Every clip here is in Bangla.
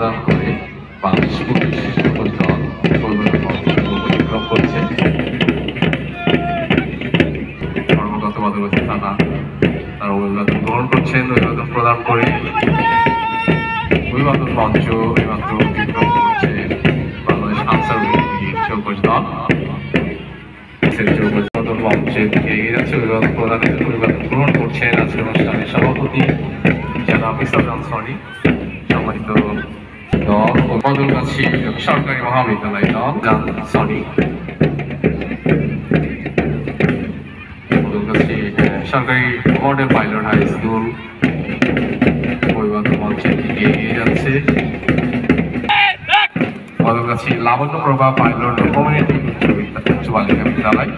প্রদান করে বাংলাদেশ পুলিশ সকল দল অতিক্রম করছে। কর্মগত বাদবাসী থানা তারা অভিবাদন গ্রহণ করছেন। অভিবাদন প্রদান করে অভিবাদন মঞ্চ এইমাত্র অতিক্রম করছে বাংলাদেশ আনসার চৌকশ দল। অভিবাদন মঞ্চের দিকে এগিয়ে যাচ্ছে। অভিবাদন প্রদানের অভিবাদন গ্রহণ করছেন আজকের অনুষ্ঠানের সভাপতি জনাব ইসলাম আনসারী, সম্মানিত দল ও বদলগাছি সরকারি মহাবিদ্যালয় দল সরি বদলগাছি সরকারি মডেল পাইলট হাই স্কুল অভিবাদন মঞ্চের দিকে এগিয়ে যাচ্ছে। বদলগাছি লাবণ্য প্রভা পাইলট কমিউনিটি উচ্চ বালিকা বিদ্যালয়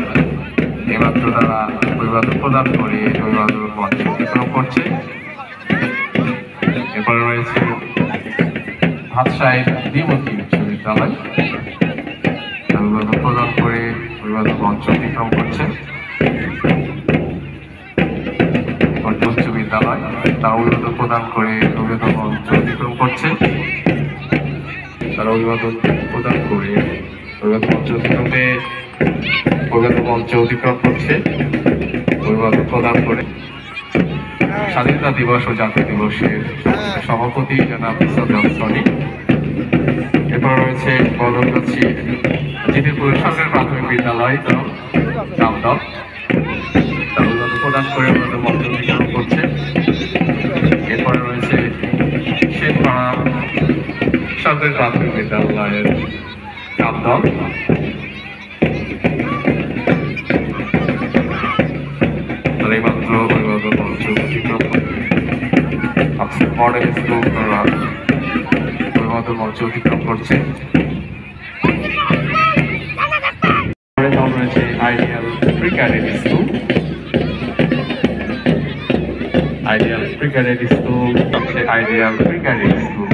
এইমাত্র তারা অভিবাদন প্রদান করে অভিবাদন মঞ্চ অতিক্রম করছে। এরপরে রয়েছে হাতশাহের দ্বিমুখী উচ্চ বিদ্যালয়, অভিবাদন প্রদান করে অভিবাদন মঞ্চ অতিক্রম করছে। উচ্চ বিদ্যালয় তারা অভিবাদন প্রদান করে অভিবাদন মঞ্চ অতিক্রম করছে। তারা অভিবাদন প্রদান করে অভিবাদন মঞ্চ অতিক্রম করছে। অভিবাদন প্রদান করে স্বাধীনতা দিবস ও জাতীয় দিবসের সভাপতি জনাব ইসলাম আনসারী। এরপর রয়েছে বদলগাছি জিদিরপুর সরকারি প্রাথমিক বিদ্যালয় দল দল অভিবাদন প্রদান করে অভিবাদন মঞ্চ অতিক্রম করছে। এরপরে রয়েছে শেখপাড়া সরকারি প্রাথমিক বিদ্যালয়ের দল এইমাত্র অভিবাদন মঞ্চ অতিক্রম মডেল স্কুল অভিবাদন মঞ্চ অতিক্রম করছে। রয়েছে ideal pre cadet school, ideal pre cadet school